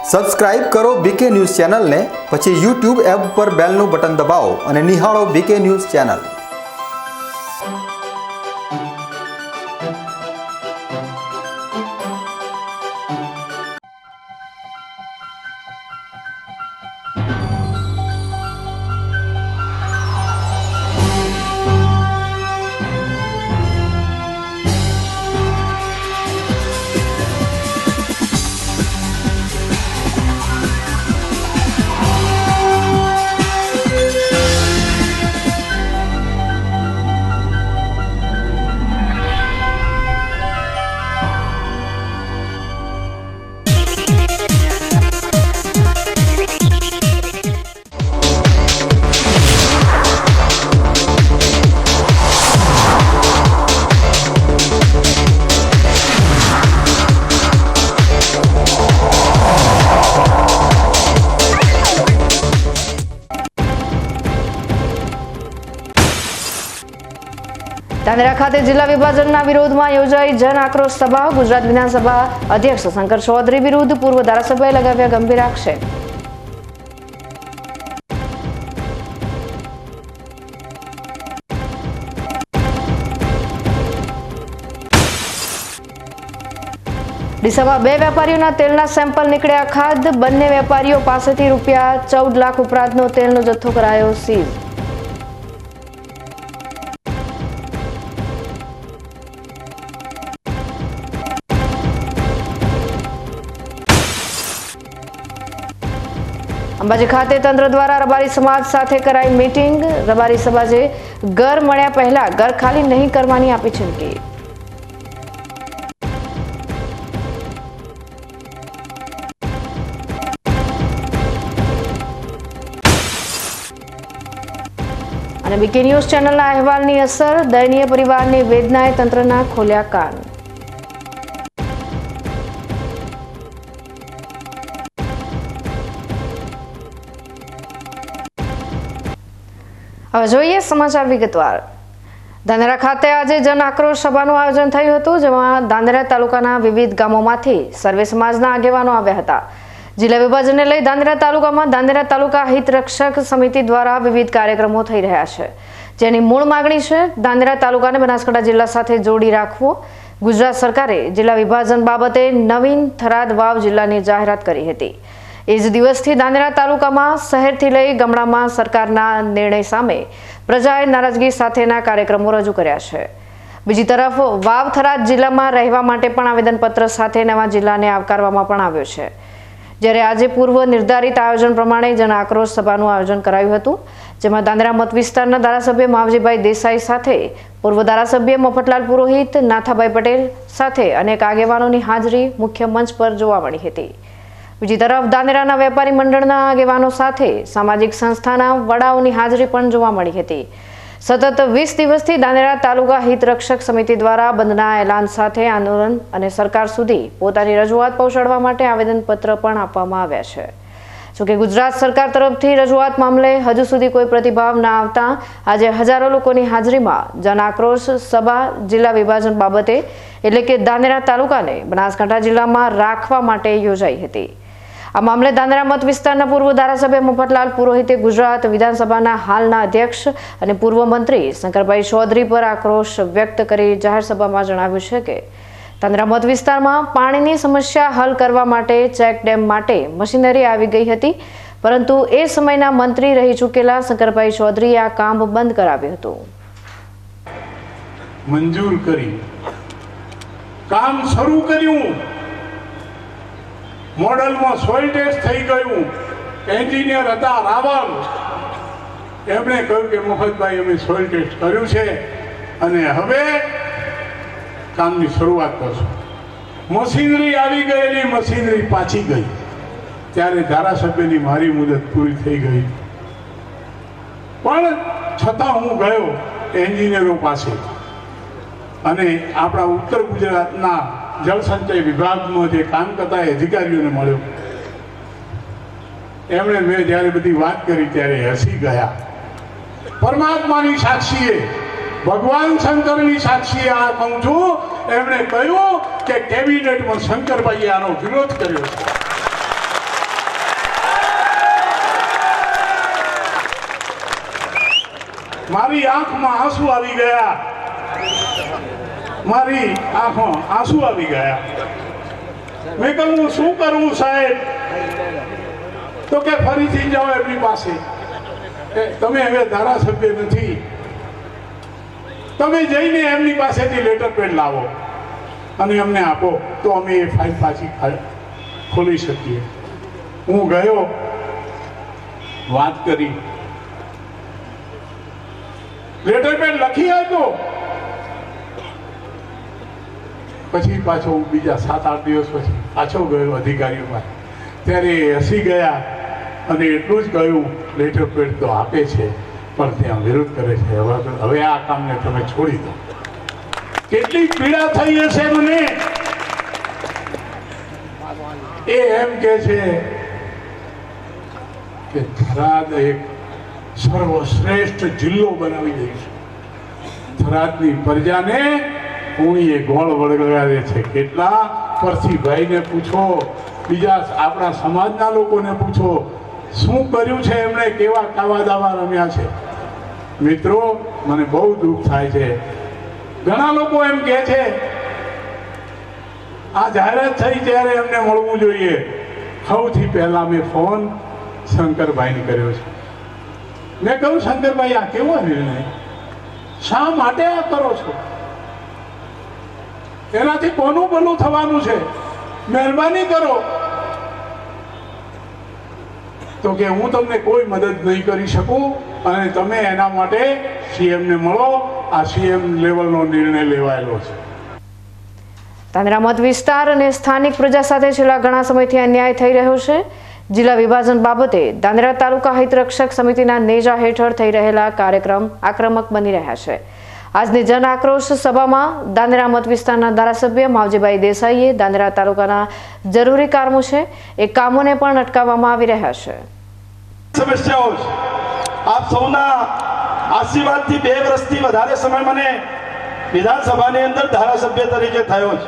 Subscribe કરો બીકે news ચેનલને, પછી YouTube એપ પર બેલનું બટન દબાવો અને નિહાળો બીકે ન્યૂઝ ચેનલ। ધાનેરા ખાતે જિલ્લા વિભાજનના વિરોધમાં યોજાઈ જન આક્રોશ સભા। ગુજરાત વિધાનસભા અધ્યક્ષ શંકર ચૌધરી વિરુદ્ધ પૂર્વ ધારાસભ્યએ લગાવ્યા ગંભીર આક્ષેપ। ડીસામાં 2 વેપારીઓના તેલના સેમ્પલ નીકળ્યા ખાધ। બંને વેપારીઓ પાસેથી ₹14 લાખ ઉપરાંતનો તેલનો જથ્થો કરાયો સીઝ। અંબાજી ખાતે તંત્ર દ્વારા રબારી સમાજ સાથે કરાઈ મીટિંગ। રબારી સમાજે ઘર મળ્યા પહેલા ઘર ખાલી નહીં કરવાની આપી ચીમકી। અને બીકે ન્યૂઝ ચેનલના અહેવાલની અસર, દયનીય પરિવારની વેદનાએ તંત્રના ખોલ્યા કાન। હવે જોઈએ સમાચાર વિગતવાર। ધાનેરા ખાતે આજે જન આક્રોશ સભાનું આયોજન થયું હતું, જેમાં ધાનેરા તાલુકાના વિવિધ ગામોમાંથી સર્વે સમાજના આગેવાનો આવ્યા હતા। જિલ્લા વિભાજનને લઈ ધાનેરા તાલુકામાં ધાનેરા તાલુકા હિત રક્ષક સમિતિ દ્વારા વિવિધ કાર્યક્રમો થઈ રહ્યા છે, જેની મૂળ માંગણી છે ધાનેરા તાલુકાને બનાસકાંઠા જિલ્લા સાથે જોડી રાખવો। ગુજરાત સરકારે જિલ્લા વિભાજન બાબતે નવીન થરાદ વાવ જિલ્લાની જાહેરાત કરી હતી। એ જ દિવસથી ધાનેરા તાલુકામાં શહેરથી લઈ ગામડામાં સરકારના નિર્ણય સામે પ્રજાએ નારાજગી સાથેના કાર્યક્રમો રજૂ કર્યા છે। બીજી તરફ વાવ થરાદ જિલ્લામાં રહેવા માટે પણ આવેદનપત્ર સાથે નવા જિલ્લાને આવકારવામાં પણ આવ્યો છે। જ્યારે આજે પૂર્વ નિર્ધારિત આયોજન પ્રમાણે જન આક્રોશ સભાનું આયોજન કરાયું હતું, જેમાં ધાનેરા મત વિસ્તારના ધારાસભ્ય માવજીભાઈ દેસાઈ સાથે પૂર્વ ધારાસભ્ય મફતલાલ પુરોહિત, નાથાભાઈ પટેલ સાથે અનેક આગેવાનોની હાજરી મુખ્ય મંચ પર જોવા મળી હતી। બીજી તરફ ધાનેરાના વેપારી મંડળના આગેવાનો સાથે સામાજિક સંસ્થાના વડાઓની હાજરી પણ જોવા મળી હતી। સતત 20 દિવસથી ધાનેરા તાલુકા હિત રક્ષક સમિતિ દ્વારા બંધના એલાન સાથે આંદોલન અને સરકાર સુધી પોતાની રજૂઆત પહોંચાડવા માટે આવેદનપત્ર પણ આપવામાં આવ્યા છે। જોકે ગુજરાત સરકાર તરફથી રજૂઆત મામલે હજુ સુધી કોઈ પ્રતિભાવ ન આવતા આજે હજારો લોકોની હાજરીમાં જન આક્રોશ સભા જિલ્લા વિભાજન બાબતે એટલે કે ધાનેરા તાલુકાને બનાસકાંઠા જિલ્લામાં રાખવા માટે યોજાઈ હતી। આ મામલે ધાનેરા મત વિસ્તારના પૂર્વ ધારાસભ્ય મફતલાલ પુરોહિતે ગુજરાત વિધાનસભાના હાલના અધ્યક્ષ અને પૂર્વ મંત્રી શંકરભાઈ ચૌધરી પર આક્રોશ વ્યક્ત કરી જાહેર સભામાં જણાવ્યું છે કે ધાનેરા મત વિસ્તારમાં પાણીની સમસ્યા હલ કરવા માટે ચેક ડેમ માટે મશીનરી આવી ગઈ હતી, પરંતુ એ સમયના મંત્રી રહી ચૂકેલા શંકરભાઈ ચૌધરીએ આ કામ બંધ કરાવ્યું હતું। મંજૂર કરી કામ શરૂ કર્યું, મોડલમાં સોઇલ ટેસ્ટ થઈ ગયું। એન્જિનિયર હતા રાવલ, એમણે કહ્યું કે મફતભાઈ અમે સોઇલ ટેસ્ટ કર્યું છે અને હવે કામની શરૂઆત કરશું। મશીનરી આવી ગયેલી, મશીનરી પાછી ગઈ, ત્યારે ધારાસભ્યની મારી મુદત પૂરી થઈ ગઈ, પણ છતાં હું ગયો એન્જિનિયરો પાસે અને આપણા ઉત્તર ગુજરાતના જળસંચય વિભાગમાં જે કામ કરતા અધિકારીઓને મળ્યો। એમણે મેં જ્યારે બધી વાત કરી ત્યારે હસી ગયા। પરમાત્માની સાક્ષીએ ભગવાન શંકરની સાક્ષીએ આ કહું છું, એમણે કહ્યું કે કેબિનેટમાં શંકરભાઈએ આનો વિરોધ કર્યો છે। મારી આંખમાં આંસુ આવી ગયા, મારી આંખમાં આંસુ આવી ગયા. મેં કહ્યું હું શું કરું સાહેબ? તો કે ફરીથી જાઓ એમની પાસે. તમે હવે ધારાસભ્ય નથી, તમે જઈને એમની પાસેથી લેટર પેડ લાવો અને અમને આપો તો અમે એ ફાઇલ પાછી ખોલી શકીએ. હું ગયો, વાત કરી, લેટર પેડ લખી આપ્યો. પછી પાછો હું બીજા 7-8 દિવસ પછી પાછો ગયો અધિકારીઓ પાસે. ત્યારે એ હસી ગયા અને એટલું જ કહ્યું, લેટર પેડ તો આપે છે પણ ત્યાં વિરોધ કરે છે, હવે આ કામને તમે છોડી દો. કેટલી પીડા થઈ હશે મને. એ એમ કે છે કે થરાદ એક સર્વશ્રેષ્ઠ જિલ્લો બનાવી દઈશું. થરાદની પ્રજાને પૂણીએ ગોળ વળગાડે છે. કેટલા પરસીભાઈને પૂછો, બીજા આપણા સમાજના લોકોને પૂછો, શું કર્યું છે એમણે, કેવા કાવા દાવા રમ્યા છે. મિત્રો, મને બહુ દુઃખ થાય છે. ઘણા લોકો એમ કહે છે આ જાહેરાત થઈ ત્યારે એમને મળવું જોઈએ. સૌથી પહેલા મેં ફોન શંકરભાઈને કર્યો છે. મેં કહ્યું, શંકરભાઈ, આ કેવો નિર્ણય? શા માટે આ કરો છો? એનાથી કોનું ભલું થવાનું છે? મહેરબાની કરો. તો કે હું તમને કોઈ મદદ નહીં કરી શકું અને તમે એના માટે સીએમને મળો. આ સીએમ લેવલનો નિર્ણય લેવાયેલો છે. ધાનેરા મત વિસ્તાર અને સ્થાનિક પ્રજા સાથે છેલ્લા ઘણા સમયથી અન્યાય થઈ રહ્યો છે. જિલ્લા વિભાજન બાબતે ધાનેરા તાલુકા હિતરક્ષક સમિતિના નેજા હેઠળ થઈ રહેલા કાર્યક્રમ આક્રમક બની રહ્યા છે. આજની જન આક્રોશ સભામાં ધાનેરા મત વિસ્તારના ધારાસભ્ય માવજીભાઈ દેસાઈએ ધાનેરા તાલુકાના જરૂરી કામો છે એ કામોને પણ અટકાવવામાં આવી રહ્યા છે. સમસ્યાઓ આપ સૌના આશીર્વાદથી 2 વર્ષથી વધારે સમય મને વિધાનસભાની અંદર ધારાસભ્ય તરીકે થયો છે.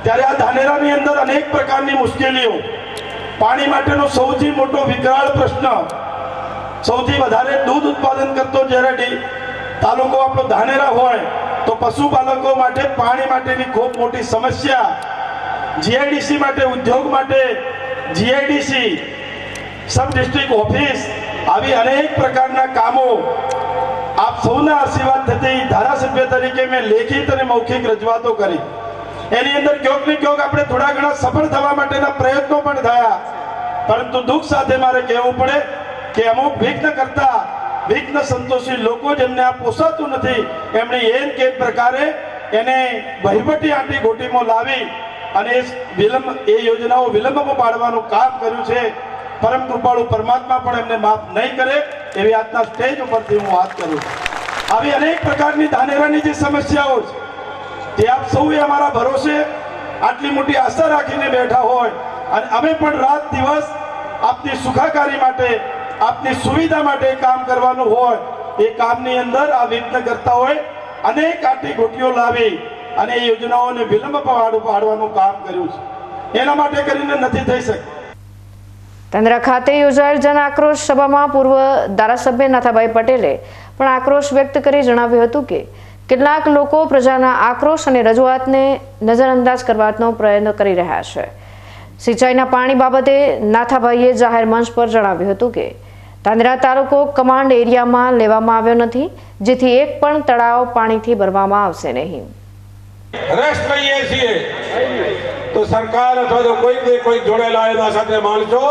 ત્યારે આ ધાનેરાની અંદર અનેક પ્રકારની મુશ્કેલીઓ, પાણી માટેનો સૌથી મોટો વિકરાળ પ્રશ્ન, સૌથી વધારે દૂધ ઉત્પાદન કરતો જ્યારે તાલુકો આપણો ધાનેરા હોય તો પશુપાલકો માટે પાણી માટેની ખૂબ મોટી સમસ્યા, જીઆઈડીસી માટે, ઉદ્યોગ માટે જીઆઈડીસી, સબ ડિસ્ટ્રિક્ટ ઓફિસ, આવી અનેક પ્રકારના કામો આપ સૌના આશીર્વાદ થતી ધારાસભ્ય તરીકે મેં લેખિત અને મૌખિક રજૂઆતો કરી. એની અંદર ક્યોંક ને ક્યોંક આપણે થોડા ઘણા સફળ થવા માટેના પ્રયત્નો પણ થયા. પરંતુ દુઃખ સાથે મારે કહેવું પડે કે અમુક વિઘ્ન સંતોષી લોકો જેમને આ પોસાતું નથી, એમણે એમ કે પ્રકારે એને વહીવટી આંટી ગોટીમાં લાવી અને એ યોજનાઓ વિલંબમાં પાડવાનું કામ કર્યું છે. પરમ કૃપાળુ પરમાત્મા પણ એમને માફ નહીં કરે એવી આજના સ્ટેજ ઉપરથી હું વાત કરું છું. આવી અનેક પ્રકારની ધાનેરાની જે સમસ્યાઓ છે તે આપ સૌએ અમારા ભરોસે આટલી મોટી આશા રાખીને બેઠા હોય અને અમે પણ રાત દિવસ આપની સુખાકારી માટે, આપની સુવિધા માટે કામ કરવાનું હોય, એ કામની અંદર આ વિઘ્ન કરતા હોય અનેક આટી ગોટીઓ લાવી અને એ યોજનાઓને વિલંબ પાડવાનું કામ કર્યું છે. એના માટે કરીને નથી થઈ શકતું. ધાનેરા ખાતે યોજાયેલ જન આક્રોશ સભામાં પૂર્વ ધારાસભ્ય નાથાભાઈ પટેલે પણ આક્રોશ વ્યક્ત કરી જણાવ્યું હતું કે કેટલાક લોકો પ્રજાના આક્રોશ અને રજૂઆતને નજરઅંદાજ કરવાનો પ્રયત્ન કરી રહ્યા છે. સિંચાઈના પાણી બાબતે નાથાભાઈએ જાહેર મંચ પર જણાવ્યું હતું કે ધાનેરા તાલુકો કમાન્ડ એરિયામાં લેવામાં આવ્યો નથી, જેથી એક પણ તળાવ પાણીથી ભરવામાં આવશે નહીં. રસ લઈએ છીએ તો સરકાર અથવા તો કોઈ જોડેલા એના સાથે માણસો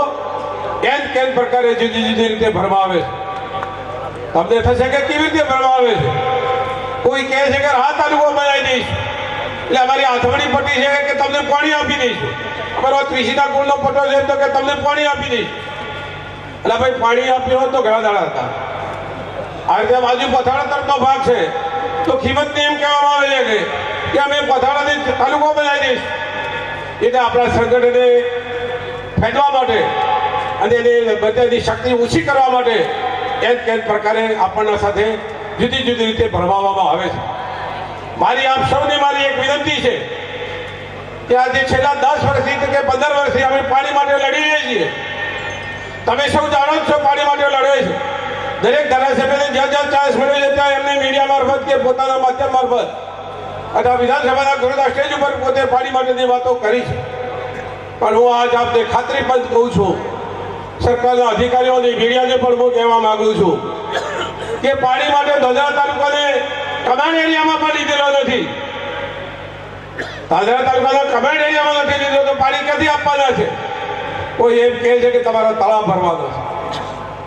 કેમ પ્રકારે જુદી જુદી રીતે ભરવા આવે છે. તમને થશે કે કેવી રીતે ભરવા આવે છે? કોઈ કહે છે કે આ તાલુકો બનાવી દઈશું એટલે અમારી હાથવણી પટ્ટી છે કે તમને પાણી આપી દઈશું. અમારો ત્રિશીના કુળનો પટ્ટો છે તો કે તમને પાણી આપી દઈશું. એટલે ભાઈ પાણી આપ્યું હોત તો ઘણા દાડા હતા. આ રીતે બાજુ પથાળા તરફનો ભાગ છે તો કિંમતને એમ કહેવામાં આવે છે કે અમે પથાળાથી તાલુકો બનાવી દઈશું. એટલે આપણા સંગઠને ફેંદવા માટે અને એની બધાની શક્તિ ઓછી કરવા માટે કેમ પ્રકારે આપણના સાથે જુદી જુદી રીતે ભરમાવવામાં આવે છે. મારી આપ સૌને મારી એક વિનંતી છે કે આજે છેલ્લા 10 વર્ષથી કે 15 વર્ષથી અમે પાણી માટે લડી રહ્યા છીએ. તમે સૌ જાણો છો પાણી માટે લડે છે. દરેક ધારાસભ્યને જ્યાં જ્યાં ચાન્સ મળ્યો છે ત્યાં એમને મીડિયા મારફત કે પોતાના માધ્યમ મારફત અથવા વિધાનસભાના ગૃહના સ્ટેજ ઉપર પોતે પાણી માટેની વાતો કરી છે. પણ હું આજ આપને ખાતરીપંચ કહું છું, સરકારના અધિકારીઓને મીડિયાને પણ હું કહેવા માંગુ છું કે પાણી માટે ધાનેરા તાલુકાને કમાન્ડ એરિયામાં પણ લીધેલો નથી. ધાનેરા તાલુકાના કમાન્ડ એરિયામાં નથી લીધો તો પાણી ક્યાંથી આપવાના છે? કોઈ એમ કહે છે કે તમારો તળાવ ભરવાનો છે.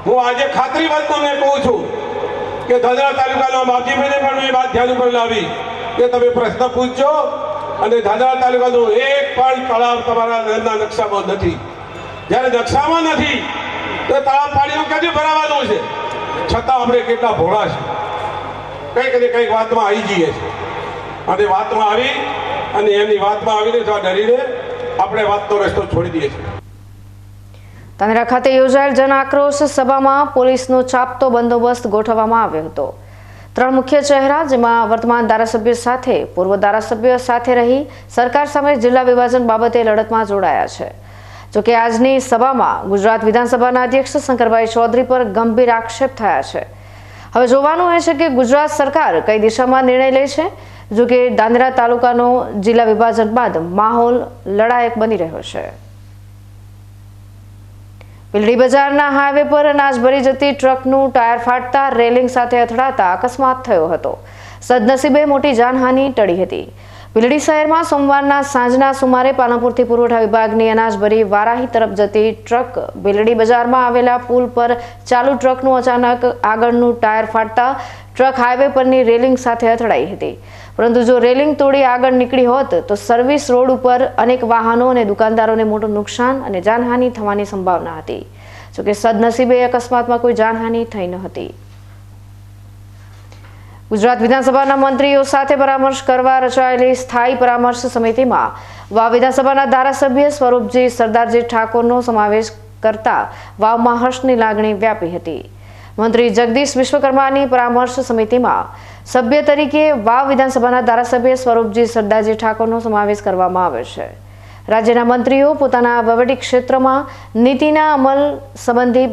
હું આજે ખાતરીપંચ તમને કહું છું કે ધાનેરા તાલુકાના માવજીભાઈને પણ એ વાત ધ્યાન ઉપર લાવી કે તમે પ્રશ્ન પૂછજો અને ધાનેરા તાલુકાનું એક પણ તળાવ તમારા નહેરના નકશામાં નથી. જ્યારે નકશામાં નથી તો તળાવ પાણીનું ક્યાંથી ભરાવાનું છે? છતાં આપણે કેટલા ભોળા છે, કંઈક ને કંઈક વાતમાં આવી જઈએ છીએ અને વાતમાં આવી અને એમની વાતમાં આવીને જો ડરીને આપણે વાતનો રસ્તો છોડી દઈએ છીએ. ધાનેરા ખાતે યોજાયેલ જન આક્રોશ સભામાં પોલીસનો ચાપતો બંદોબસ્ત ગોઠવવામાં આવ્યો હતો. 3 મુખ્ય ચહેરા, જેમાં વર્તમાન ધારાસભ્ય સાથે પૂર્વ ધારાસભ્ય સાથે રહી સરકાર સામે જિલ્લા વિભાજન બાબતે લડતમાં જોડાયા છે. જોકે આજની સભામાં ગુજરાત વિધાનસભાના અધ્યક્ષ શંકરભાઈ ચૌધરી પર ગંભીર આક્ષેપ થયા છે. હવે જોવાનું એ છે કે ગુજરાત સરકાર કઈ દિશામાં નિર્ણય લે છે. જોકે ધાનેરા તાલુકાનો જિલ્લા વિભાજન બાદ માહોલ લડાયક બની રહ્યો છે. પીલડી બજારના હાઈવે પર અનાજ ભરી જતી ટ્રકનું ટાયર ફાટતા રેલિંગ સાથે અથડાતા અકસ્માત થયો હતો. સદનસીબે મોટી જાનહાનિ ટળી હતી. પીલડી શહેરમાં સોમવારના સાંજના સુમારે પાલનપુરથી પુરવઠા વિભાગની અનાજ ભરી વારાહી તરફ જતી ટ્રક પીલડી બજારમાં આવેલા પુલ પર ચાલુ ટ્રકનું અચાનક આગળનું ટાયર ફાટતા ટ્રક હાઈવે પરની રેલિંગ સાથે અથડાઈ હતી. પરંતુ જો રેલિંગ તોડી આગળ નીકળી હોત તો સર્વિસ રોડ ઉપર અનેક વાહનો અને દુકાનદારોને મોટું નુકસાન અને જાનહાનિ થવાની સંભાવના હતી. જોકે સદનસીબે અકસ્માતમાં કોઈ જાનહાનિ થઈ ન હતી. ગુજરાત વિધાનસભાના મંત્રીઓ સાથે પરામર્શ કરવા રચાયેલી સ્થાયી પરામર્શ સમિતિમાં વાવ વિધાનસભાના ધારાસભ્ય સ્વરૂપજી સરદારજી ઠાકોરનો સમાવેશ કરતા વાવમાં હર્ષની લાગણી વ્યાપી હતી. મંત્રી જગદીશ વિશ્વકર્માની પરામર્શ સમિતિમાં સભ્ય તરીકે વાવ વિધાનસભાના ધારાસભ્ય સ્વરૂપજી સરદારજી ઠાકોરનો સમાવેશ કરવામાં આવ્યો છે. રાજ્યના મંત્રીઓ પોતાના વહીવટી ક્ષેત્રમાં નીતિના અમલ સંબંધી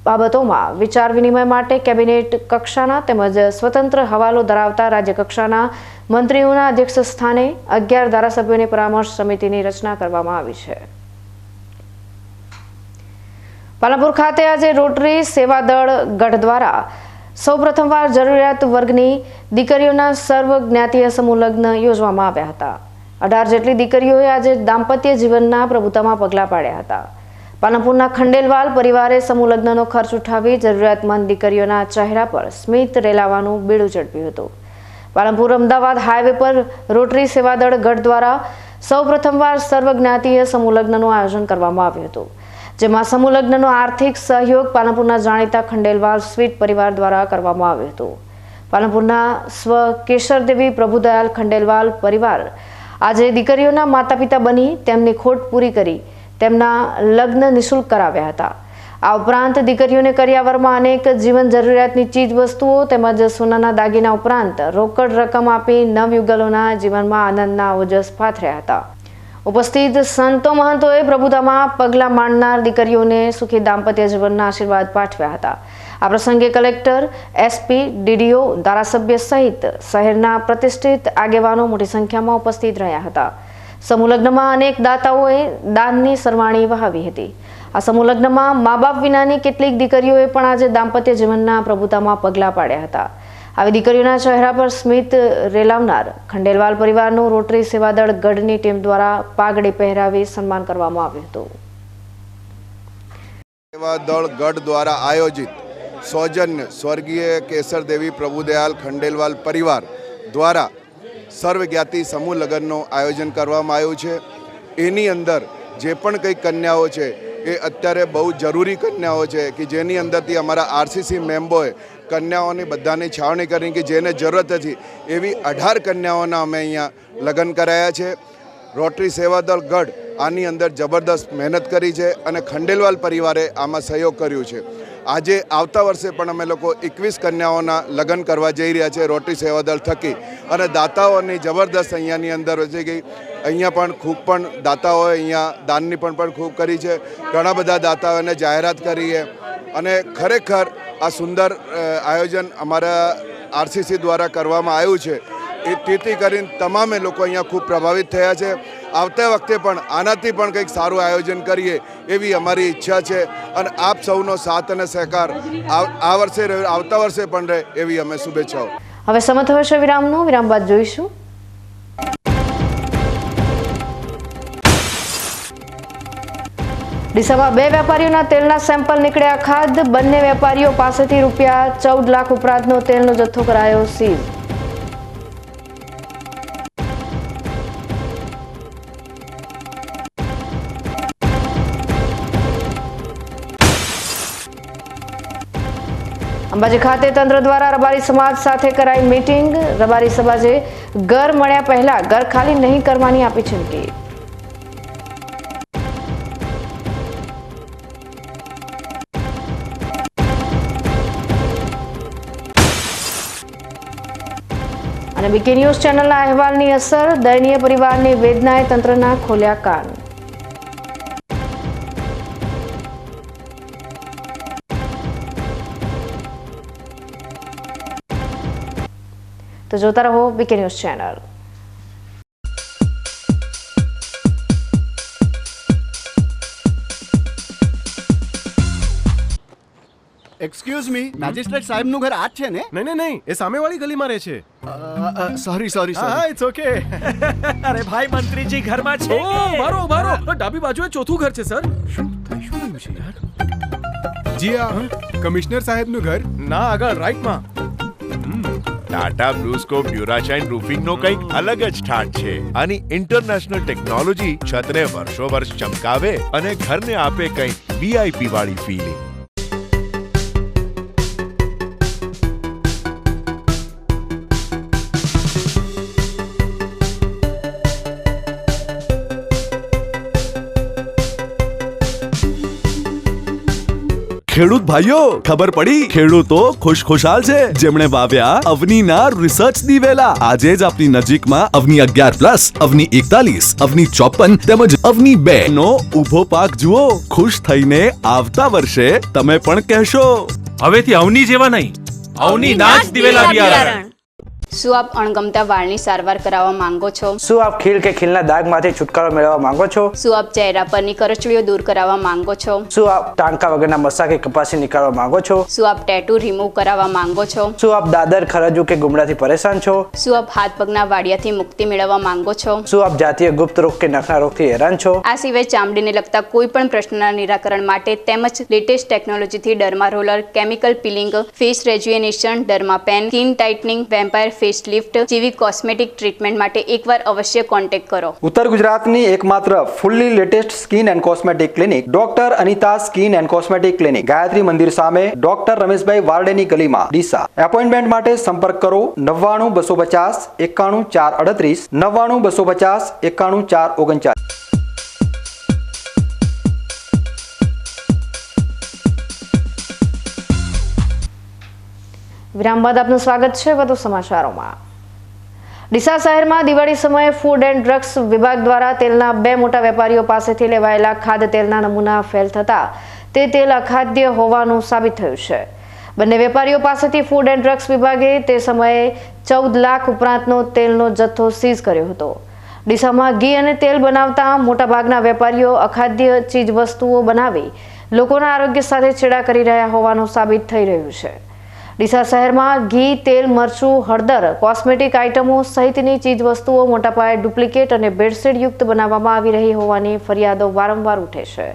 બાબતોમાં વિચાર વિનિમય માટે કેબિનેટ કક્ષાના તેમજ સ્વતંત્ર હવાલો ધરાવતા રાજ્ય કક્ષાના મંત્રીઓના અધ્યક્ષ સ્થાને 11 ધારાસભ્યોની પરામર્શ સમિતિની રચના કરવામાં આવી છે. પાલનપુર ખાતે આજે રોટરી સેવાદળ ગઢ દ્વારા સૌપ્રથમવાર જરૂરિયાત વર્ગની દીકરીઓના સર્વ જ્ઞાતીય સમૂહ લગ્ન યોજવામાં આવ્યા હતા. 18 જેટલી દીકરીઓએ આજે દાંપત્ય જીવનના પ્રભુતામાં પગલાં પાડ્યા હતા. પાલનપુરના ખંડેલવાલ પરિવારે સમૂહ લગ્નનો ખર્ચ ઉઠાવી જરૂરિયાતમંદ દીકરીઓના ચહેરા પર સ્મિત રેલાવાનું બીડું ઝડપ્યું હતું. પાલનપુર અમદાવાદ હાઈવે પર રોટરી સેવાદળ ગઢ દ્વારા સૌપ્રથમવાર સર્વ જ્ઞાતીય સમૂહ લગ્નનું આયોજન કરવામાં આવ્યું હતું. જેમાં સમૂહ લગ્નનો આર્થિક સહયોગ પાલનપુરના જાણીતા ખંડેલવાલ સ્વીટ પરિવાર દ્વારા કરવામાં આવ્યું હતું. પાલનપુરના સ્વ કેશરદેવી પ્રભુદયાલ ખંડેલવાલ પરિવાર આજે દીકરીઓના માતા પિતા બની તેમની ખોટ પૂરી કરી તેમના લગ્ન નિઃશુલ્ક કરાવ્યા હતા. આ ઉપરાંત દીકરીઓને કરિયાવરમાં અનેક જીવન જરૂરિયાતની ચીજ વસ્તુઓ તેમજ સોનાના દાગીના ઉપરાંત રોકડ રકમ આપી નવયુગલોના જીવનમાં આનંદના ઓજસ પાથર્યા હતા. ઉપસ્થિત સંતો મહંતોએ પ્રભુતામાં પગલાં માંડનાર દીકરીઓને સુખી દાંપત્ય જીવનના આશીર્વાદ પાઠવ્યા હતા. આ પ્રસંગે કલેક્ટર, એસપી, ડીડીઓ, ધારાસભ્ય સહિત શહેરના પ્રતિષ્ઠિત આગેવાનો મોટી સંખ્યામાં ઉપસ્થિત રહ્યા હતા. સમૂહ લગ્નમાં અનેક દાતાઓએ દાનની સરવાણી વહાવી હતી. આ સમૂહ લગ્નમાં મા બાપ વિનાની કેટલીક દીકરીઓએ પણ આજે દાંપત્ય જીવનના પ્રભુતામાં પગલાં પાડ્યા હતા. આવી દીકરીઓના ચહેરા પર સ્મિત રેલાવનાર ખંડેલવાલ પરિવારનું રોટરી સેવાદળ ગઢની ટીમ દ્વારા પાઘડી પહેરાવી સન્માન કરવામાં આવ્યું હતું. સેવાદળ ગઢ દ્વારા આયોજિત સૌજન્ય સ્વર્ગીય કેસરદેવી પ્રભુદયાલ ખંડેલવાલ પરિવાર દ્વારા સર્વજ્ઞાતિ સમૂહ લગ્નનું આયોજન કરવામાં આવ્યું છે. એની અંદર જે પણ કંઈ કન્યાઓ છે એ અત્યારે બહુ જરૂરી કન્યાઓ છે કે જેની અંદરથી અમારા આરસીસી મેમ્બરોએ કન્યાઓની બધાની છાવણી કરી કે જેને જરૂરત હતી એવી 18 કન્યાઓના અમે અહીંયા લગ્ન કરાયા છે. રોટરી સેવાદળ ગઢ આની અંદર જબરદસ્ત મહેનત કરી છે અને ખંડેલવાલ પરિવારે આમાં સહયોગ કર્યું છે. આજે આવતા વર્ષે પણ અમે લોકો 21 કન્યાઓના લગ્ન કરવા જઈ રહ્યા છે રોટરી સેવાદળ થકી અને દાતાઓની જબરદસ્ત અહીંયાની અંદર છે કે અહીંયા પણ ખૂબ પણ દાતાઓએ અહીંયા દાનની પણ ખૂબ કરી છે. ઘણા બધા દાતાઓને જાહેરાત કરી છે અને ખરેખર આ સુંદર આયોજન અમારા આરસીસી દ્વારા કરવામાં આવ્યું છે તેથી કરીને તમામે લોકો અહીંયા ખૂબ પ્રભાવિત થયા છે. આવતા વખતે પણ આનાથી પણ કંઈક સારું આયોજન કરીએ એવી અમારી ઈચ્છા છે અને આપ સૌનો સાથ અને સહકાર આ વર્ષે આવતા વર્ષે પણ રહે એવી અમે શુભેચ્છાઓ. હવે સમય થયો છે વિરામનો. વિરામ બાદ જોઈશું. ડીસામાં 2 વેપારીઓના તેલના સેમ્પલ નીકળ્યા ખાધ. બંને વેપારીઓ પાસેથી ₹14 લાખ ઉપરાંતનો તેલનો જથ્થો કરાયો સીઝ. અંબાજી ખાતે તંત્ર દ્વારા રબારી સમાજ સાથે કરાઈ મીટિંગ. રબારી સમાજે ઘર મળ્યા પહેલા ઘર ખાલી નહીં કરવાની આપી ચીમકી. અને બીકે ન્યૂઝ ચેનલના અહેવાલની અસર. દયનીય પરિવારની વેદનાએ તંત્રના ખોલ્યા કાન. તો જોતા રહો BK news channel. Excuse me, magistrate સાહેબનું ઘર આ જ છે ને? નહીં, એ સામેવાળી ગલીમાં રહે છે. સોરી. હા, ઇટ્સ ઓકે. અરે ભાઈ, મંત્રીજી ઘરમાં છે. મારો ડાબી બાજુએ ચોથું ઘર છે સર. શું થયું છે યાર? જી હા, કમિશનર સાહેબનું ઘર. ના, આગળ રાઈટમાં. ટાટા બ્લુસ્કોપ ડ્યુરાશાઇન રૂફિંગનો કંઈક અલગ જ ઠાઠ છે. આની ઇન્ટરનેશનલ ટેકનોલોજી છતને વર્ષો વર્ષ ચમકાવે અને ઘરને આપે કંઈક VIP વાળી ફીલિંગ. ખેડૂત ભાઈઓ, ખબર પડી? ખેડૂતો ખુશખુશાલ છે જેમણે વાવ્યા અવનીના રિસર્ચ દિવેલા. આજે જ આપની નજીકમાં અવની 11+, અવની 41, અવની 54 તેમજ અવની 2 નો ઊભો પાક જુઓ. ખુશ થઈને આવતા વર્ષે તમે પણ કહેશો, હવેથી અવની જેવા નહીં, અવની ના જ દિવેલા બિયારણ. શું આપ અણગમતા વાળની સારવાર કરાવવા માંગો છો? શું આપ ખીલ કે ખીલના દાગમાંથી છુટકારો મેળવવા માંગો છો? શું આપ ચહેરા પરની કરચલીઓ દૂર કરાવવા માંગો છો? શું આપ ટાંકા વગરના મસા કે કપાસી નીકાળવા માંગો છો? શું આપ ટેટુ રિમૂવ કરાવવા માંગો છો? શું આપ દાદર, ખરજુ કે ગુમડાથી પરેશાન છો? શું આપ હાથ પગના વાડિયાથી મુક્તિ મેળવવા માંગો છો? શું આપ જાતીય ગુપ્ત રોગ કે નખના રોગથી હેરાન છો? આ સિવાય ચામડીને લગતા કોઈ પણ પ્રશ્નના નિરાકરણ માટે તેમજ લેટેસ્ટ ટેકનોલોજીથી derma roller, chemical peeling, face rejuvenation, derma pen, skin tightening, vampire face lift જેવી કોસ્મેટિક ટ્રીટમેન્ટ માટે એકવાર અવશ્ય કોન્ટેક્ટ કરો. ઉત્તર ગુજરાતની એકમાત્ર fully latest skin and cosmetic clinic doctor Anita skin and cosmetic clinic, Gayatri Mandir સામે, ડોક્ટર રમેશભાઈ વારડેની ગલીમાં, ડીસા. એપોઇન્ટમેન્ટ માટે સંપર્ક કરો 99 250 91 438, 99 250 91 439. વિરામ બાદ આપનું સ્વાગત છે વધુ સમાચારોમાં. ડીસા શહેરમાં દિવાળી સમયે ફૂડ એન્ડ ડ્રગ્સ વિભાગ દ્વારા તેલના 2 મોટા વેપારીઓ પાસેથી લેવાયેલા ખાદ્ય તેલના નમૂના ફેલ થતા તે તેલ અખાદ્ય હોવાનું સાબિત થયું છે. બંને વેપારીઓ પાસેથી ફૂડ એન્ડ ડ્રગ્સ વિભાગે તે સમયે 14 લાખ ઉપરાંતનો તેલનો જથ્થો સીઝ કર્યો હતો. ડીસામાં ઘી અને તેલ બનાવતા મોટાભાગના વેપારીઓ અખાદ્ય ચીજ વસ્તુઓ બનાવી લોકોના આરોગ્ય સાથે છેડા કરી રહ્યા હોવાનું સાબિત થઈ રહ્યું છે. ડીસા શહેરમાં ઘી, તેલ, મરચું, હળદર, કોસ્મેટિક આઇટમો સહિતની ચીજ વસ્તુઓ મોટા પાયે ડુપ્લિકેટ અને ભેળસેળ યુક્ત બનાવવામાં આવી રહી હોવાની ફરિયાદો વારંવાર ઉઠે છે.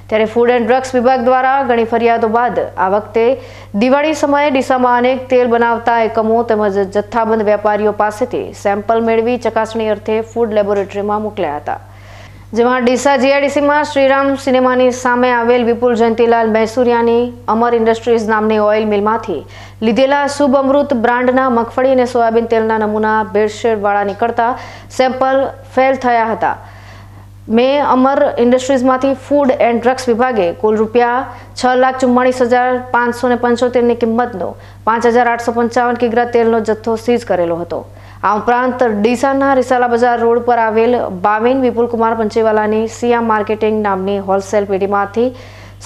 ત્યારે ફૂડ એન્ડ ડ્રગ્સ વિભાગ દ્વારા ઘણી ફરિયાદો બાદ આ વખતે દિવાળી સમયે ડીસામાં અનેક તેલ બનાવતા એકમો તેમજ જથ્થાબંધ વેપારીઓ પાસેથી સેમ્પલ મેળવી ચકાસણી અર્થે ફૂડ લેબોરેટરીમાં મોકલ્યા હતા. જેમાં ડીસા જીઆઈડીસીમાં શ્રીરામ સિનેમાની સામે આવેલ વિપુલ જયંતીલાલ મૈસુરિયાની અમર ઇન્ડસ્ટ્રીઝ નામની ઓઇલ મિલમાંથી લીધેલા શુભ અમૃત બ્રાન્ડના મગફળી અને સોયાબીન તેલના નમૂના ભેળસેળવાળા નીકળતા સેમ્પલ ફેલ થયા હતા. અમર ઇન્ડસ્ટ્રીઝમાંથી ફૂડ એન્ડ ડ્રગ્સ વિભાગે કુલ ₹6,44,575ની કિંમતનો 5,855 કિગ્રા તેલનો જથ્થો સીઝ કરેલો હતો. આ ઉપરાંત ડીસાના રિસાલા બજાર રોડ પર આવેલ 52 વિપુલકુમાર પંચેવાલાની સિયા માર્કેટિંગ નામની હોલસેલ પેઢીમાંથી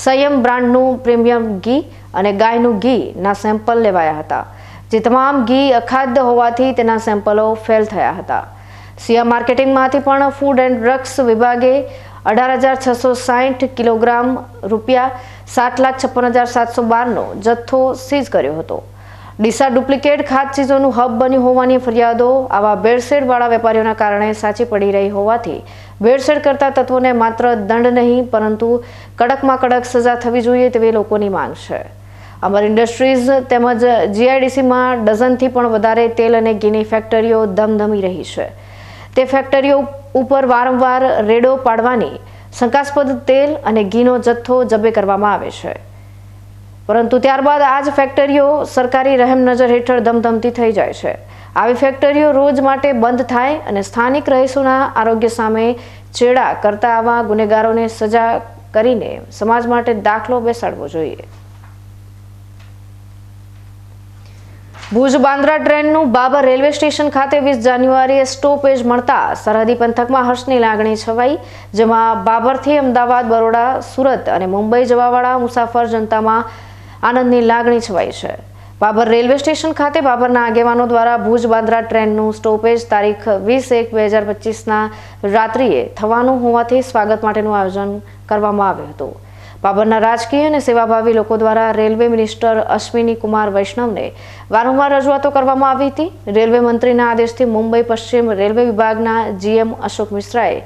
સંયમ બ્રાન્ડનું પ્રીમિયમ ઘી અને ગાયનું ઘીના સેમ્પલ લેવાયા હતા, જે તમામ ઘી અખાદ્ય હોવાથી તેના સેમ્પલો ફેલ થયા હતા. સિયા માર્કેટિંગમાંથી પણ ફૂડ એન્ડ ડ્રગ્સ વિભાગે 18,660 કિલોગ્રામ રૂપિયા 7,56,712નો જથ્થો સીઝ કર્યો હતો. ડીસા ડુપ્લિકેટ ખાદ્ય ચીજોનું હબ બન્યું હોવાની ફરિયાદો આવા ભેળસેળવાળા વેપારીઓના કારણે સાચી પડી રહી હોવાથી ભેળસેળ કરતા તત્વોને માત્ર દંડ નહીં પરંતુ કડકમાં કડક સજા થવી જોઈએ તેવી લોકોની માંગ છે. અમર ઇન્ડસ્ટ્રીઝ તેમજ જીઆઈડીસીમાં ડઝનથી પણ વધારે તેલ અને ઘીની ફેક્ટરીઓ ધમધમી રહી છે. તે ફેક્ટરીઓ ઉપર વારંવાર રેડો પાડવાની શંકાસ્પદ તેલ અને ઘીનો જથ્થો જબ્બે કરવામાં આવે છે, પરંતુ ત્યારબાદ આ જ ફેક્ટરીઓ સરકારી રહેમ નજર હેઠળ ધમધમતી થઈ જાય છે. આવી ફેક્ટરીઓ રોજ માટે બંધ થાય અને સ્થાનિક રહીશોના આરોગ્ય સામે ચેડા કરતા આવા ગુનેગારોને સજા કરીને સમાજ માટે દાખલો બેસાડવો જોઈએ. ભુજ બાંદ્રા ટ્રેનનું બાબર રેલવે સ્ટેશન ખાતે 20 જાન્યુઆરીએ સ્ટોપેજ મળતા સરહદી પંથકમાં હર્ષની લાગણી છવાઈ, જેમાં બાબરથી અમદાવાદ, બરોડા, સુરત અને મુંબઈ જવાવાળા મુસાફર જનતામાં આનંદની લાગણી છવાઈ છે. બાબર રેલવે સ્ટેશન ખાતે બાબરના આગેવાનો દ્વારા ભુજ બાંદ્રા ટ્રેનનું સ્ટોપેજ તારીખ 20/1/2025ના રાત્રિએ થવાનું હોવાથી સ્વાગત માટેનું આયોજન કરવામાં આવ્યું હતું. બાબરના રાજકીય અને સેવાભાવી લોકો દ્વારા રેલવે મિનિસ્ટર અશ્વિની કુમાર વૈષ્ણવને વારંવાર રજૂઆતો કરવામાં આવી હતી. રેલવે મંત્રીના આદેશથી મુંબઈ પશ્ચિમ રેલવે વિભાગના જીએમ અશોક મિશ્રાએ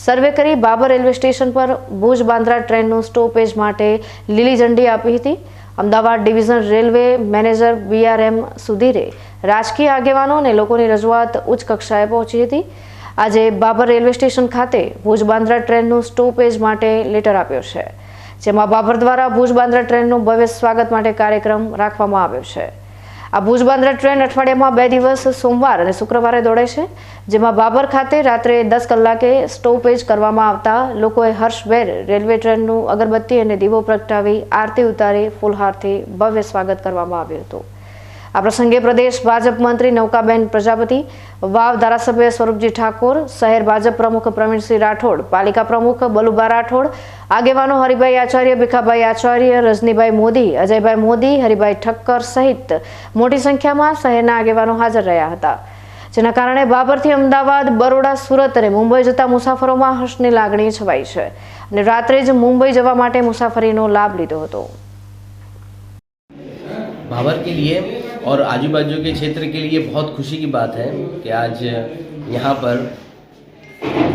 સર્વે કરી બાબર રેલવે સ્ટેશન પર ભુજ બાંદ્રા ટ્રેનનું સ્ટોપેજ માટે લીલી ઝંડી આપી હતી. Ahmedabad division railway manager BRM સુધીરે રાજકીય આગેવાનો અને લોકોની રજૂઆત ઉચ્ચ કક્ષાએ પહોંચી હતી. આજે બાબર રેલવે સ્ટેશન ખાતે ભુજ બાંદ્રા ટ્રેનનું સ્ટોપેજ માટે લેટર આપ્યો છે, જેમાં બાબર દ્વારા ભુજ બાંદ્રા ટ્રેનનું ભવ્ય સ્વાગત માટે કાર્યક્રમ રાખવામાં આવ્યો છે. આ ભુજ બાંદ્રા ટ્રેન અઠવાડિયામાં 2 દિવસ સોમવાર અને શુક્રવારે દોડે છે, જેમાં બાબર ખાતે રાત્રે 10 કલાકે સ્ટોપેજ કરવામાં આવતા લોકોએ હર્ષભેર રેલવે ટ્રેનનું અગરબત્તી અને દીવો પ્રગટાવી આરતી ઉતારી ફૂલહારથી ભવ્ય સ્વાગત કરવામાં આવ્યું હતું. આ પ્રસંગે પ્રદેશ ભાજપ મંત્રી નૌકાબેન પ્રજાપતિ, વાવ ધારાસભ્ય સ્વરૂપજી ઠાકોર, શહેર ભાજપ પ્રમુખ પ્રવીણસિંહ રાઠોડ, પાલિકા પ્રમુખ બલુબા રાઠોડ, આગેવાનો હરિભાઈ આચાર્ય, ભીખાભાઈ આચાર્ય, રજનીભાઈ મોદી, અજયભાઈ મોદી, હરિભાઈ ઠક્કર સહિત મોટી સંખ્યામાં શહેરના આગેવાનો હાજર રહ્યા હતા, જેના કારણે બાબરથી અમદાવાદ, બરોડા, સુરત અને મુંબઈ જતા મુસાફરોમાં હર્ષની લાગણી છવાઈ છે અને રાત્રે જ મુંબઈ જવા માટે મુસાફરીનો લાભ લીધો હતો. बाबर के लिए और आजू बाजू के क्षेत्र के लिए बहुत खुशी की बात है कि आज यहाँ पर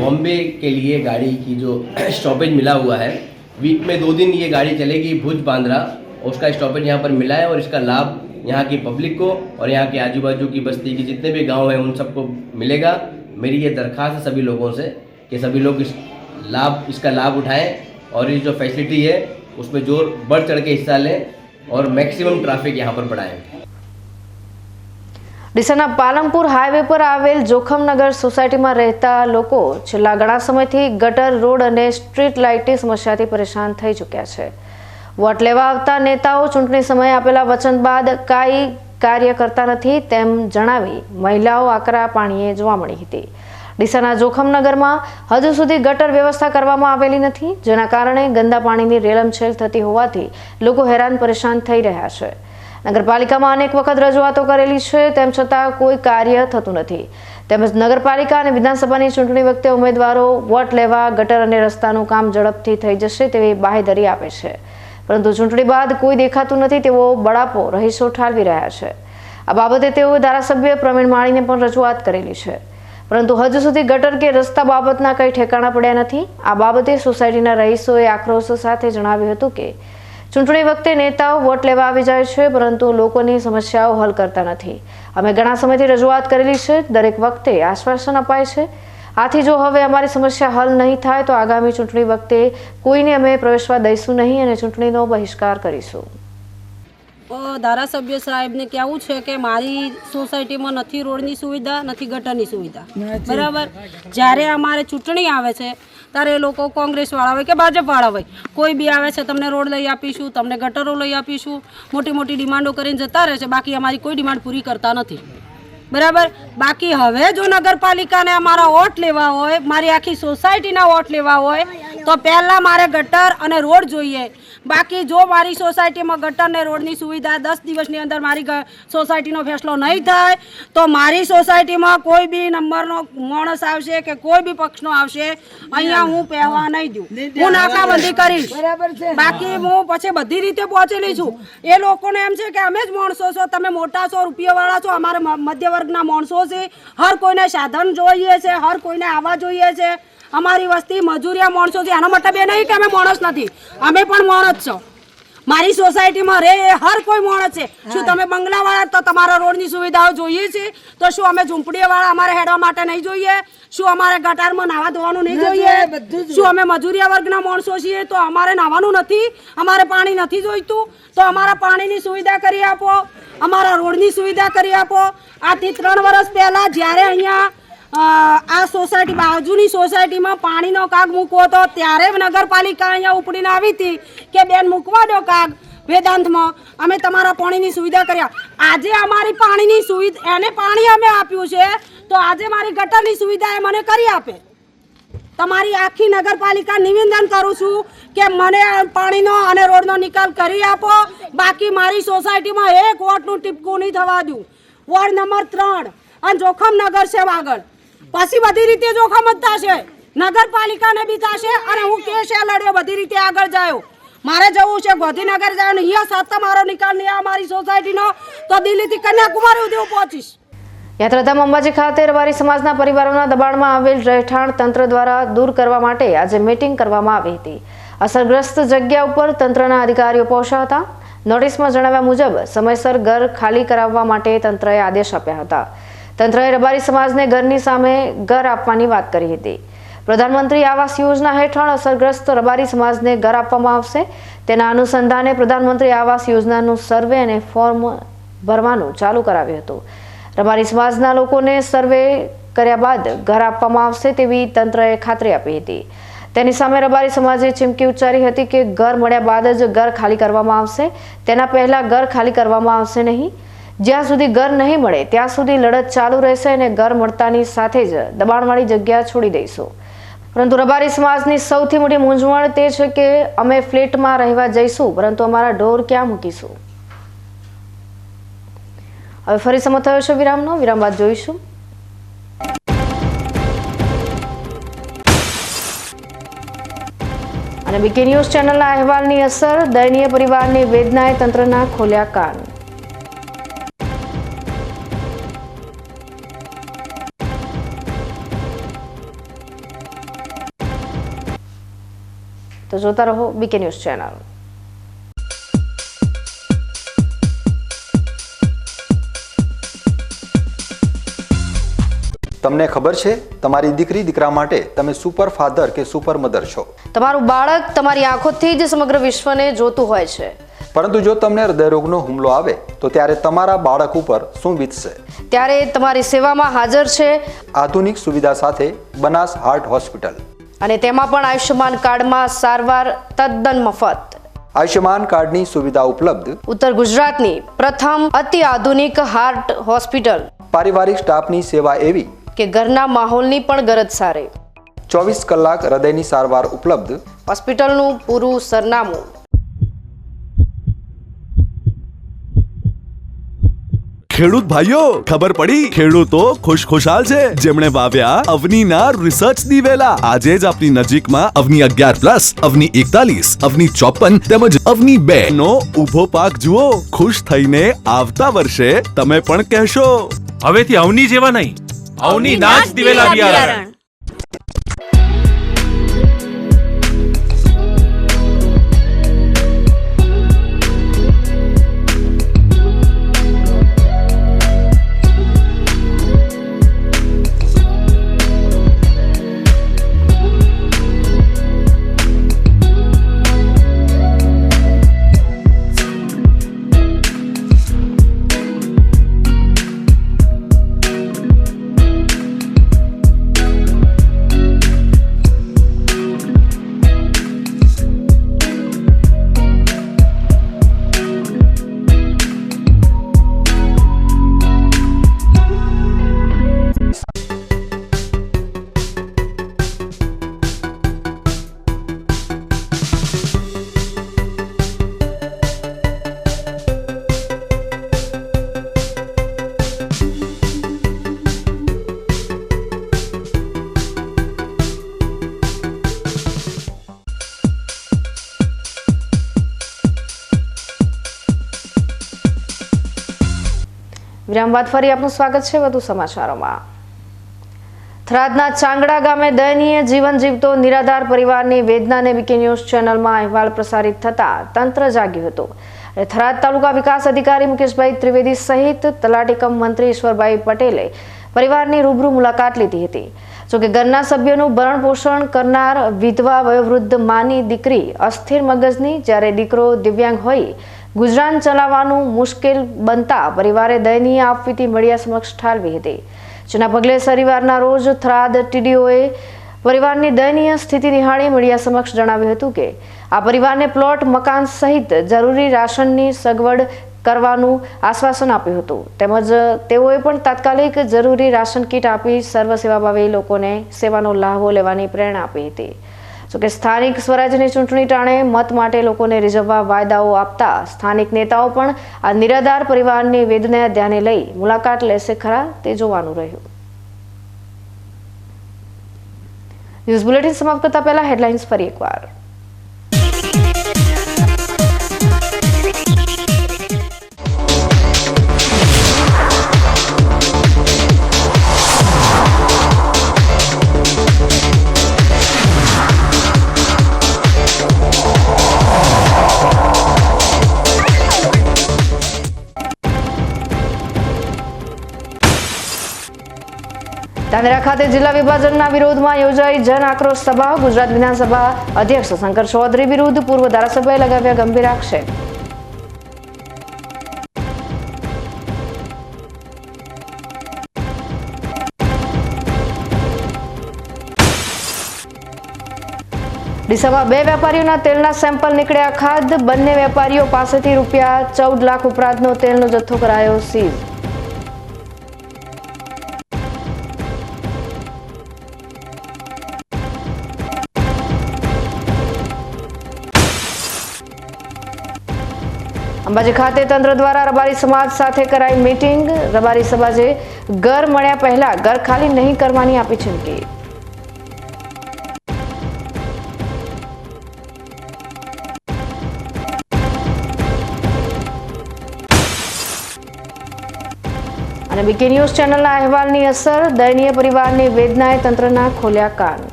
बॉम्बे के लिए गाड़ी की जो स्टॉपेज मिला हुआ है, वीक में 2 दिन ये गाड़ी चलेगी भुज बांद्रा, उसका स्टॉपेज यहाँ पर मिला है और इसका लाभ यहाँ की पब्लिक को और यहाँ के आजू बाजू की बस्ती के जितने भी गांव हैं उन सबको मिलेगा. मेरी ये दरख्वास्त है सभी लोगों से कि सभी लोग इसका लाभ उठाएं और ये जो फैसिलिटी है उसमें जोर बढ़ चढ़ के हिस्सा लें और मैक्सिमम ट्रैफिक यहाँ पर बढ़ाएं. ડીસાના પાલનપુર હાઈવે પર આવેલ જોખમનગર સોસાયટીમાં રહેતા લોકો છેલ્લા ઘણા સમયથી ગટર, રોડ અને સ્ટ્રીટ લાઇટની સમસ્યાથી પરેશાન થઈ ચૂક્યા છે. વોટ લેવા આવતા નેતાઓ ચૂંટણી સમયે આપેલા વચન બાદ કાંઈ કાર્ય કરતા નથી તેમ જણાવી મહિલાઓ આકરા પાણીએ જોવા મળી હતી. ડીસાના જોખમનગરમાં હજુ સુધી ગટર વ્યવસ્થા કરવામાં આવેલી નથી, જેના કારણે ગંદા પાણીની રેલમછેલ થતી હોવાથી લોકો હેરાન પરેશાન થઈ રહ્યા છે. નગરપાલિકામાં અનેક વખત રજૂઆતો કરેલી છે, તેમ છતાં કોઈ કાર્ય થતું નથી. તેમજ નગરપાલિકા અને વિધાનસભાની ચૂંટણી વખતે ઉમેદવારો વોટ લેવા ગટર અને રસ્તાનું કામ ઝડપથી થઈ જશે તેવી બાહેધરી આપે છે, પરંતુ ચૂંટણી બાદ કોઈ દેખાતું નથી તેવો બળાપો રહીશો ઠાલવી રહ્યા છે. આ બાબતે તેઓએ ધારાસભ્ય પ્રવીણ માળીને પણ રજૂઆત કરેલી છે, પરંતુ હજુ સુધી ગટર કે રસ્તા બાબતના કંઈ ઠેકાણા પડ્યા નથી. આ બાબતે સોસાયટીના રહીશોએ આક્રોશ સાથે જણાવ્યું હતું કે ચૂંટણી વખતે નેતાઓ વોટ લેવા આવી જાય છે, પરંતુ લોકોની સમસ્યાઓ હલ કરતા નથી. અમે ઘણા સમયથી રજૂઆત કરેલી છે, દરેક વખતે આશ્વાસન અપાય છે. આથી જો હવે અમારી સમસ્યા હલ નહીં થાય તો આગામી ચૂંટણી વખતે કોઈને અમે પ્રવેશવા દઈશું નહીં અને ચૂંટણીનો બહિષ્કાર કરીશું. ધારાસભ્ય સાહેબને કહેવું છે કે મારી સોસાયટીમાં નથી રોડની સુવિધા, નથી ગટરની સુવિધા, બરાબર. જ્યારે અમારે ચૂંટણી આવે છે ત્યારે એ લોકો કોંગ્રેસવાળા હોય કે ભાજપવાળા હોય, કોઈ બી આવે છે તમને રોડ લઈ આપીશું, તમને ગટરો લઈ આપીશું, મોટી મોટી ડિમાન્ડો કરીને જતા રહે છે. બાકી અમારી કોઈ ડિમાન્ડ પૂરી કરતા નથી, બરાબર. બાકી હવે જો નગરપાલિકાને અમારા વોટ લેવા હોય, મારી આખી સોસાયટીના વોટ લેવા હોય તો પહેલાં મારે ગટર અને રોડ જોઈએ. બાકી જો મારી સોસાયટીમાં ગટર ને રોડની સુવિધા 10 દિવસની અંદર મારી સોસાયટીનો ફેસલો નહીં થાય તો મારી સોસાયટીમાં કોઈ બી નંબરનો માણસ આવશે કે કોઈ બી પક્ષનો આવશે, અહીંયા હું પહેવા નહીં દઉં. હું નાકાબંધી કરીશ. બાકી હું પછી બધી રીતે પહોંચેલી છું. એ લોકોને એમ છે કે અમે જ માણસો છો, તમે મોટા છો, રૂપિયાવાળા છો, અમારે મધ્ય વર્ગના માણસો છે. હર કોઈને સાધન જોઈએ છે, હર કોઈને આવવા જોઈએ છે. અમારી વસ્તી મજૂરિયા માણસો છે. આનો મતલબ એ નહીં કે અમે માણસ નથી, અમે પણ માણસ છો. મારી સોસાયટીમાં રહે એ હર કોઈ માણસ છે. શું તમે બંગલાવાળા તો તમારા રોડની સુવિધાઓ જોઈએ છે? તો શું અમે ઝૂંપડીવાળા અમારે હેડવા માટે નહીં જોઈએ? શું અમારે ગટારમાં નાવા ધોવાનું નહીં જોઈએ? શું અમે મજૂરિયા વર્ગના માણસો છીએ તો અમારે નાવાનું નથી, અમારે પાણી નથી જોઈતું? તો અમારા પાણીની સુવિધા કરી આપો, અમારા રોડની સુવિધા કરી આપો. આજથી 3 વર્ષ પહેલાં જ્યારે અહીંયા આ સોસાયટી બાજુની સોસાયટીમાં પાણીનો કાગ મૂકવો હતો ત્યારે નગરપાલિકા અહીંયા ઉપડીને આવી હતી કે બેન મૂકવા દો કાગ વેદાંતમાં, અમે તમારા પાણીની સુવિધા કર્યા. આજે અમારી પાણીની સુવિધા એને પાણી અમે આપ્યું છે તો આજે મારી ગટરની સુવિધા એ મને કરી આપે. તમારી આખી નગરપાલિકા નિવેદન કરું છું કે મને પાણીનો અને રોડનો નિકાલ કરી આપો. બાકી મારી સોસાયટીમાં એક વોટનું ટીપકું નહીં થવા દઉં. વોર્ડ નંબર 3 અને જોખમ નગર છે આગળ. પછી બધી રીતે જોખમ જ થશે, નગરપાલિકાને બી થશે અને હું કેસ લડ્યો બધી રીતે આગળ જાયો. મારે જવું છે ગોધીનગર જાય ને અહીંયા સાથે મારો નિકાલ નહીં અમારી સોસાયટીનો તો દિલ્હીથી કન્યાકુમારી સુધી હું પહોંચીશ. યાત્રાધામ અંબાજી ખાતે રબારી સમાજના પરિવારોના દબાણમાં આવેલ રહેઠાણ તંત્ર દ્વારા દૂર કરવા માટે આજે મીટિંગ કરવામાં આવી હતી. અસરગ્રસ્ત જગ્યા ઉપર તંત્રના અધિકારીઓ પહોંચ્યા હતા. નોટિસમાં જણાવ્યા મુજબ સમયસર ઘર ખાલી કરાવવા માટે તંત્રએ આદેશ આપ્યા હતા. તંત્રએ રબારી સમાજને ઘરની સામે ઘર આપવાની વાત કરી હતી. પ્રધાનમંત્રી આવાસ યોજના હેઠળ અસરગ્રસ્ત રબારી સમાજને ઘર આપવામાં આવશે. તેના અનુસંધાને પ્રધાનમંત્રી આવાસ યોજનાનું સર્વે અને ફોર્મ ભરવાનું ચાલુ કરાવ્યું હતું. રબારી સમાજના લોકોને સર્વે કર્યા બાદ ઘર આપવામાં આવશે તેવી તંત્રએ ખાતરી આપી હતી. તેની સામે રબારી સમાજે ચીમકી ઉચ્ચારી હતી કે ઘર મળ્યા બાદ જ ઘર ખાલી કરવામાં આવશે, તેના પહેલા ઘર ખાલી કરવામાં આવશે નહીં. જ્યાં સુધી ઘર નહીં મળે ત્યાં સુધી લડત ચાલુ રહેશે અને ઘર મળતાની સાથે જ દબાણવાળી જગ્યા છોડી દઈશું. પરંતુ રબારી સમાજની સૌથી મોટી મૂંઝવણ તે છે કે અમે ફ્લેટમાં રહેવા જઈશું પરંતુ અમારા ઢોર ક્યાં મૂકીશું. હવે ફરી સમય થયો છે વિરામનો. વિરામ બાદ જોઈશું. અને બીકે ન્યૂઝ ચેનલના અહેવાલની અસર, દયનીય પરિવારની વેદનાએ તંત્રના ખોલ્યા કાન. તો જોતા રહો બીકે ન્યૂઝ ચેનલ. તમને ખબર છે તમારી દીકરી દીકરા માટે તમે સુપર ફાધર કે સુપર મધર છો. તમારું બાળક તમારી આંખોથી જ સમગ્ર વિશ્વને જોતું હોય છે. પરંતુ જો તમને હૃદયરોગનો હુમલો આવે તો ત્યારે તમારા બાળક ઉપર શું વીતશે? ત્યારે તમારી સેવામાં હાજર છે આધુનિક સુવિધા સાથે બનાસ હાર્ટ હોસ્પિટલ. અને તેમાં પણ આયુષ્યમાન કાર્ડમાં સારવાર તદ્દન મફત. આયુષ્યમાન કાર્ડની સુવિધા ઉપલબ્ધ. ઉત્તર ગુજરાતની પ્રથમ અતિ આધુનિક હાર્ટ હોસ્પિટલ. પારિવારિક સ્ટાફની સેવા એવી કે ઘરના માહોલની પણ ગરજ સારે. 24 કલાક હૃદયની સારવાર ઉપલબ્ધ. હોસ્પિટલનું પૂરું સરનામું. ખેડૂત ભાઈઓ, ખબર પડી? ખેડૂતો ખુશખુશાલ છે જેમણે વાવ્યા અવનીના રિસર્ચની વેલા. આજે જ આપની નજીકમાં અવની 11+, અવની 41, અવની 54 તેમજ અવની 2 નો ઊભો પાક જુઓ. ખુશ થઈને આવતા વર્ષે તમે પણ કહેશો, હવેથી અવની જેવા નહીં, અવની ના જ દિવેલા બિયારણ. વિરામ બાદ ફરી આપનું સ્વાગત છે વધુ સમાચારોમાં। થરાદના ચાંગડા ગામે દયનીય જીવન જીવતો નિરાધાર પરિવારની વેદનાને વીકે ન્યૂઝ ચેનલમાં અહેવાલ પ્રસારિત થતા તંત્ર જાગ્યું હતું અને થરાદ તાલુકા વિકાસ અધિકારી મુકેશભાઈ ત્રિવેદી સહિત તલાટી કમ મંત્રી ઈશ્વરભાઈ પટેલે પરિવારની રૂબરૂ મુલાકાત લીધી હતી। જોકે ઘરના સભ્યોનું ભરણ પોષણ કરનાર વિધવા વયોવૃદ્ધ માની દીકરી અસ્થિર મગજની, જ્યારે દીકરો દિવ્યાંગ હોય ગુજરાન ચલાવવાનું મુશ્કેલ બનતા પરિવારે દયનીય આપવીતી મીડિયા સમક્ષ ઠાલવી હતી, જેના પગલે શનિવારના રોજ થરાદ ટીડીઓએ પરિવારની દયનીય સ્થિતિ નિહાળી મીડિયા સમક્ષ જણાવ્યું હતું કે આ પરિવારને પ્લોટ, મકાન સહિત જરૂરી રાશનની સગવડ કરવાનું આશ્વાસન આપ્યું હતું, તેમજ તેઓએ પણ તાત્કાલિક જરૂરી રાશન કીટ આપી સર્વ સેવાભાવી લોકોને સેવાનો લાભો લેવાની પ્રેરણા આપી હતી। જોકે સ્થાનિક સ્વરાજ્યની ચૂંટણી ટાણે મત માટે લોકોને રીઝવવા વાયદાઓ આપતા સ્થાનિક નેતાઓ પણ આ નિરાધાર પરિવારની વેદના ધ્યાને લઈ મુલાકાત લેશે ખરા તે જોવાનું રહ્યું। ન્યૂઝ બુલેટિન સમાપ્ત કરતા પહેલા હેડલાઇન્સ ફરી એકવાર। ધાનેરા ખાતે જિલ્લા વિભાજનના વિરોધમાં યોજાઈ જન આક્રોશ સભા। ગુજરાત વિધાનસભા અધ્યક્ષ શંકર ચૌધરી વિરુદ્ધ પૂર્વ ધારાસભ્યએ લગાવ્યા ગંભીર આક્ષેપ। ડીસામાં 2 વેપારીઓના તેલના સેમ્પલ નીકળ્યા ખાધ। બંને વેપારીઓ પાસેથી ₹14 લાખ ઉપરાંતનો તેલનો જથ્થો કરાયો સીઝ। અંબાજી ખાતે તંત્ર દ્વારા રબારી સમાજ સાથે કરાઈ મીટિંગ। રબારી સમાજે ઘર મળ્યા પહેલા ઘર ખાલી નહીં કરવાની આપી ચીમકી। અને બીકે ન્યૂઝ ચેનલના અહેવાલની અસર, દયનીય પરિવારની વેદનાએ તંત્રના ખોલ્યા કાન।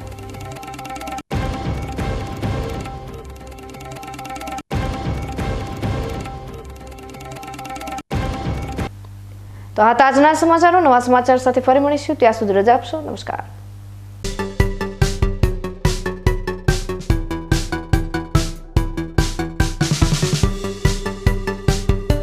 તો આ તાજના સમાચારો, નવા સમાચાર સાથે ફરી મળીશું, ત્યાં સુધી રજા આપશો। નમસ્કાર।